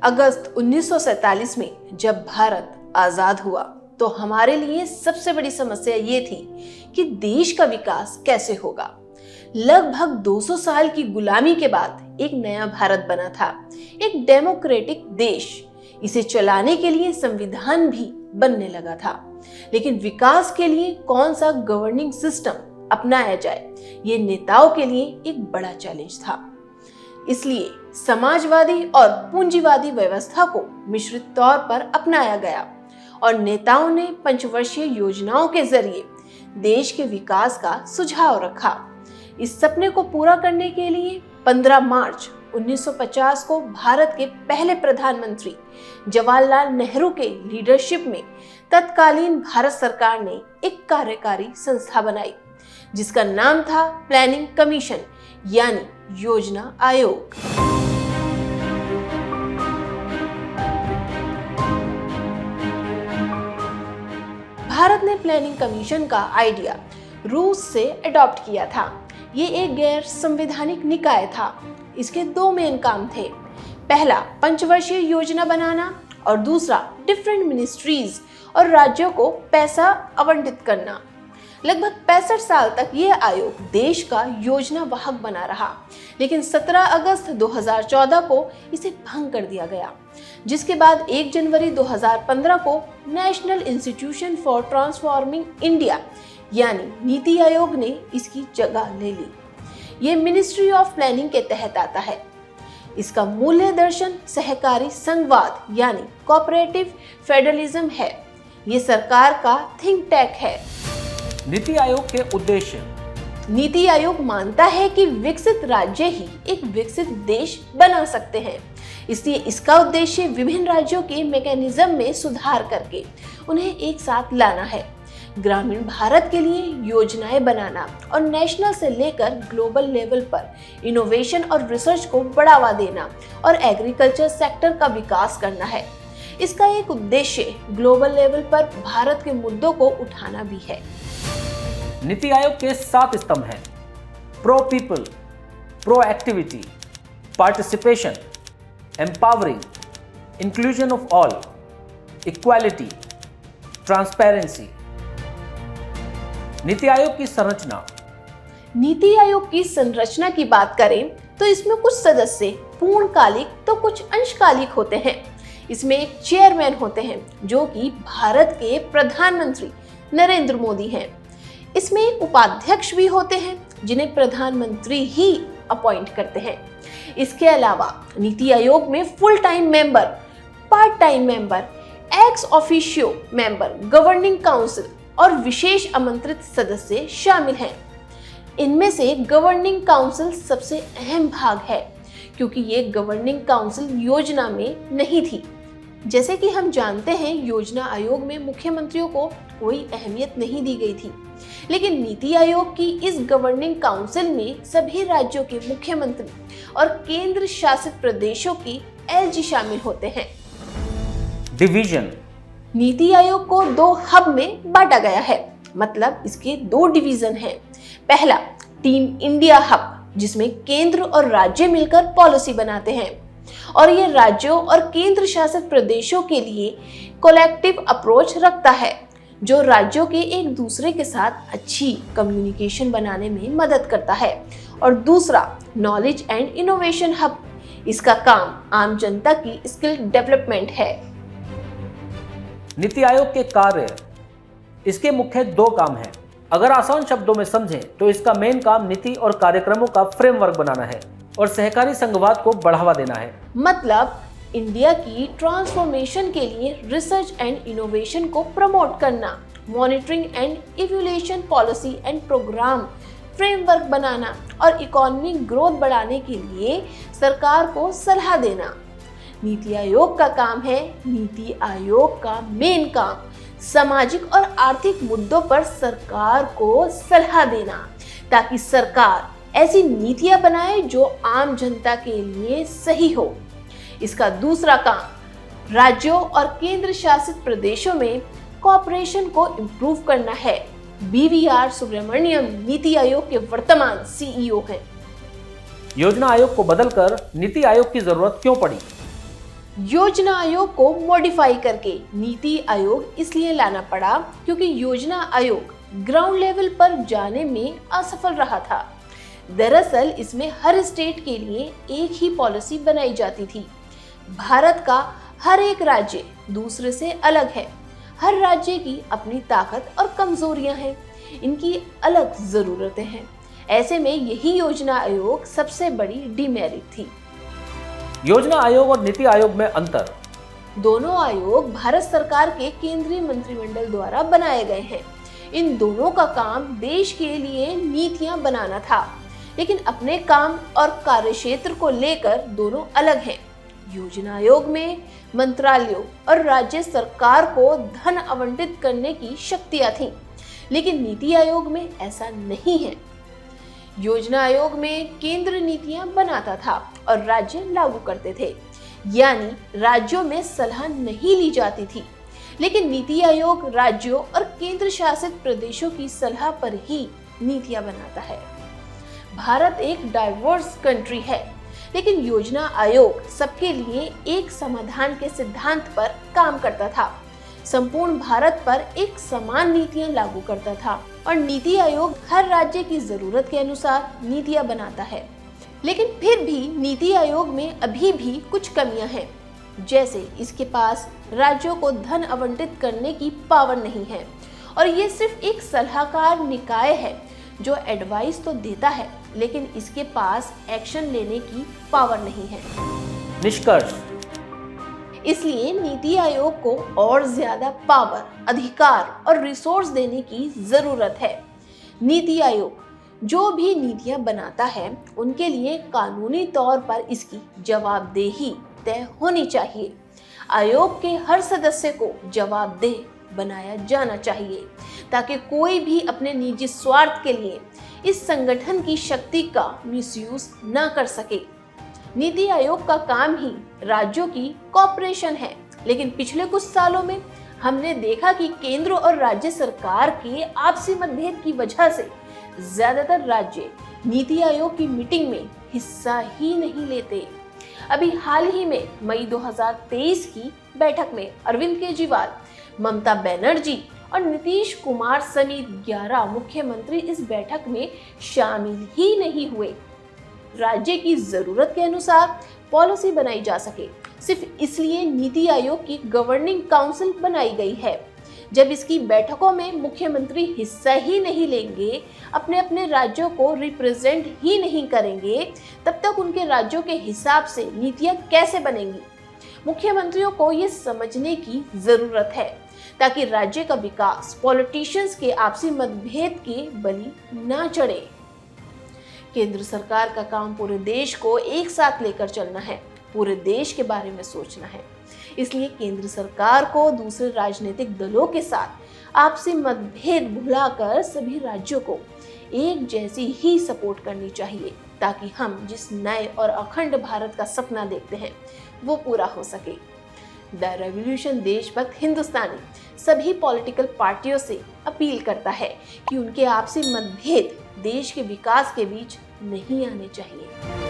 अगस्त 1947 में जब भारत आजाद हुआ तो हमारे लिए सबसे बड़ी समस्या ये थी कि देश का विकास कैसे होगा। लगभग 200 साल की गुलामी के बाद एक नया भारत बना था, एक डेमोक्रेटिक देश। इसे चलाने के लिए संविधान भी बनने लगा था, लेकिन विकास के लिए कौन सा गवर्निंग सिस्टम अपनाया जाए, ये नेताओं के लिए एक बड़ा चैलेंज था। इसलिए समाजवादी और पूंजीवादी व्यवस्था को मिश्रित तौर पर अपनाया गया और नेताओं ने पंचवर्षीय योजनाओं के जरिए देश के विकास का सुझाव रखा। इस सपने को पूरा करने के लिए 15 मार्च 1950 को भारत के पहले प्रधानमंत्री जवाहरलाल नेहरू के लीडरशिप में तत्कालीन भारत सरकार ने एक कार्यकारी संस्था बनाई, जिसका नाम था प्लानिंग कमीशन यानी योजना आयोग। भारत ने प्लानिंग कमीशन का आइडिया रूस से अडॉप्ट किया था। ये एक गैर संवैधानिक निकाय था। इसके दो मेन काम थे। पहला पंचवर्षीय योजना बनाना और दूसरा डिफरेंट मिनिस्ट्रीज और राज्यों को पैसा आवंटित करना। लगभग 65 साल तक ये आयोग देश का योजना वाहक बना रहा, लेकिन 17 अगस्त 2014 को इसे भंग कर दिया गया, जिसके बाद 1 जनवरी 2015 को national institution for transforming India यानी नीति आयोग ने इसकी जगह ले ली। ये मिनिस्ट्री ऑफ प्लानिंग के तहत आता है। इसका मूल्य दर्शन सहकारी संघवाद यानी कोऑपरेटिव फेडरलिज्म है। ये सरकार का थिंक टैंक है। नीति आयोग के उद्देश्य। नीति आयोग मानता है कि विकसित राज्य ही एक विकसित देश बना सकते हैं, इसलिए इसका उद्देश्य विभिन्न राज्यों के मैकेनिज्म में सुधार करके उन्हें एक साथ लाना है। ग्रामीण भारत के लिए योजनाएं बनाना और नेशनल से लेकर ग्लोबल लेवल पर इनोवेशन और रिसर्च को बढ़ावा देना और एग्रीकल्चर सेक्टर का विकास करना है। इसका एक उद्देश्य ग्लोबल लेवल पर भारत के मुद्दों को उठाना भी है। नीति आयोग के 7 स्तंभ हैं: pro people, pro activity, participation, empowering, inclusion of all, equality, transparency. NITI Aayog की संरचना। नीति आयोग की संरचना की बात करें तो इसमें कुछ सदस्य पूर्णकालिक तो कुछ अंशकालिक होते हैं। इसमें एक चेयरमैन होते हैं जो कि भारत के प्रधानमंत्री नरेंद्र मोदी हैं। इसमें एक उपाध्यक्ष भी होते हैं जिन्हें प्रधानमंत्री ही अपॉइंट करते हैं। इसके अलावा नीति आयोग में full time member, part time member, ex officio member, governing council और विशेष आमंत्रित सदस्य शामिल हैं। इनमें से गवर्निंग काउंसिल सबसे अहम भाग है, क्योंकि ये गवर्निंग काउंसिल योजना में नहीं थी। जैसे कि हम जानते हैं, योजना आयोग में मुख्यमंत्रियों को कोई अहमियत नहीं दी गई थी, लेकिन नीति आयोग की इस गवर्निंग काउंसिल में सभी राज्यों के मुख्यमंत्री और केंद्र शासित प्रदेशों की एलजी शामिल होते हैं। डिवीजन। नीति आयोग को 2 हब में बांटा गया है, मतलब इसके 2 डिवीजन हैं। पहला टीम इंडिया हब, जिसमें केंद्र और राज्य मिलकर पॉलिसी बनाते हैं और ये राज्यों और केंद्र शासित प्रदेशों के लिए कलेक्टिव अप्रोच रखता है, जो राज्यों के एक दूसरे के साथ अच्छी कम्युनिकेशन बनाने में मदद करता है। और दूसरा नॉलेज एंड इनोवेशन हब, इसका काम आम जनता की स्किल डेवलपमेंट है। नीति आयोग के कार्य। इसके मुख्य 2 काम हैं। अगर आसान शब्दों में समझें तो इसका मेन काम नीति और कार्यक्रमों का फ्रेमवर्क बनाना है और सहकारी संघवाद को बढ़ावा देना है। मतलब इंडिया की ट्रांसफॉर्मेशन के लिए रिसर्च एंड इनोवेशन को प्रमोट करना, monitoring and evaluation policy and programme framework बनाना और इकोनॉमिक ग्रोथ बढ़ाने के लिए सरकार को सलाह देना। नीति आयोग का काम है। नीति आयोग का मेन काम सामाजिक और आर्थिक मुद्दों पर सरकार को सलाह देना, ताकि सरकार ऐसी नीतियां बनाए जो आम जनता के लिए सही हो। इसका दूसरा काम राज्यों और केंद्र शासित प्रदेशों में कोऑपरेशन को इम्प्रूव करना है। BVR सुब्रमण्यम नीति आयोग के वर्तमान CEO हैं। योजना आयोग को बदलकर नीति आयोग की जरूरत क्यों पड़ी? योजना आयोग को मॉडिफाई करके नीति आयोग इसलिए लाना पड़ा क्योंकि योजना आयोग ग्राउंड लेवल पर जाने में असफल रहा था। दरअसल इसमें हर स्टेट के लिए एक ही पॉलिसी बनाई जाती थी। भारत का हर एक राज्य दूसरे से अलग है। हर राज्य की अपनी ताकत और कमजोरियां हैं, इनकी अलग जरूरतें हैं। ऐसे में यही योजना आयोग सबसे बड़ी डिमेरिट थी। योजना आयोग और नीति आयोग में अंतर। दोनों आयोग भारत सरकार के केंद्रीय मंत्रिमंडल द्वारा बनाए गए हैं। इन दोनों का काम देश के लिए नीतियां बनाना था, लेकिन अपने काम और कार्यक्षेत्र को लेकर दोनों अलग हैं। योजना आयोग में मंत्रालयों और राज्य सरकार को धन आवंटित करने की शक्तियां थीं, लेकिन नीति आयोग में ऐसा नहीं है। योजना आयोग में केंद्र नीतियां बनाता था और राज्य लागू करते थे, यानी राज्यों में सलाह नहीं ली जाती थी। लेकिन नीति आयोग राज्यों और केंद्र शासित प्रदेशों की सलाह पर ही नीतियां बनाता है। भारत एक डाइवर्स कंट्री है, लेकिन योजना आयोग सबके लिए एक समाधान के सिद्धांत पर काम करता था। संपूर्ण भारत पर एक समान नीतियां लागू करता था और नीति आयोग हर राज्य की जरूरत के अनुसार नीतियां बनाता है। लेकिन फिर भी नीति आयोग में अभी भी कुछ कमियां हैं, जैसे इसके पास राज्यों को धन आवंटित करने की पावर नहीं है और ये सिर्फ एक सलाहकार निकाय है जो एडवाइस तो देता है, लेकिन इसके पास एक्शन लेने की पावर नहीं है। निष्कर्ष। इसलिए नीति आयोग को और ज्यादा पावर, अधिकार और रिसोर्स देने की जरूरत है। नीति आयोग जो भी नीतियां बनाता है, उनके लिए कानूनी तौर पर इसकी जवाबदेही तय होनी चाहिए। आयोग के हर सदस्य को जवाबदेह बनाया जाना चाहिए, ताकि कोई भी अपने निजी स्वार्थ के लिए इस संगठन की शक्ति का मिसयूज न कर सके। नीति आयोग का काम ही राज्यों की कोऑपरेशन है, लेकिन पिछले कुछ सालों में हमने देखा कि केंद्र और राज्य सरकार के आपसी मतभेद की वजह से ज्यादातर राज्य नीति आयोग की मीटिंग में हिस्सा ही नहीं लेते। अभी हाल ही में मई 2023 की बैठक में अरविंद केजरीवाल, ममता बनर्जी और नीतीश कुमार समेत 11 मुख्यमंत्री इस बैठक में शामिल ही नहीं हुए। राज्य की जरूरत के अनुसार पॉलिसी बनाई जा सके, सिर्फ इसलिए नीति आयोग की गवर्निंग काउंसिल बनाई गई है। जब इसकी बैठकों में मुख्यमंत्री हिस्सा ही नहीं लेंगे, अपने अपने राज्यों को रिप्रेजेंट ही नहीं करेंगे, तब तक उनके राज्यों के हिसाब से नीतियां कैसे बनेंगी? मुख्यमंत्रियों को ये समझने की जरूरत है, ताकि राज्य का विकास पॉलिटिशियंस के आपसी मतभेद के बलि ना चढ़े। केंद्र सरकार का काम पूरे देश को एक साथ लेकर चलना है, पूरे देश के बारे में सोचना है। इसलिए केंद्र सरकार को दूसरे राजनीतिक दलों के साथ आपसी मतभेद भुलाकर सभी राज्यों को एक जैसी ही सपोर्ट करनी चाहिए, ताकि हम जिस नए और अखंड भारत का सपना देखते हैं वो पूरा हो सके। द रेवोल्यूशन देशभक्त हिंदुस्तानी सभी पॉलिटिकल पार्टियों से अपील करता है कि उनके आपसी मतभेद देश के विकास के बीच नहीं आने चाहिए।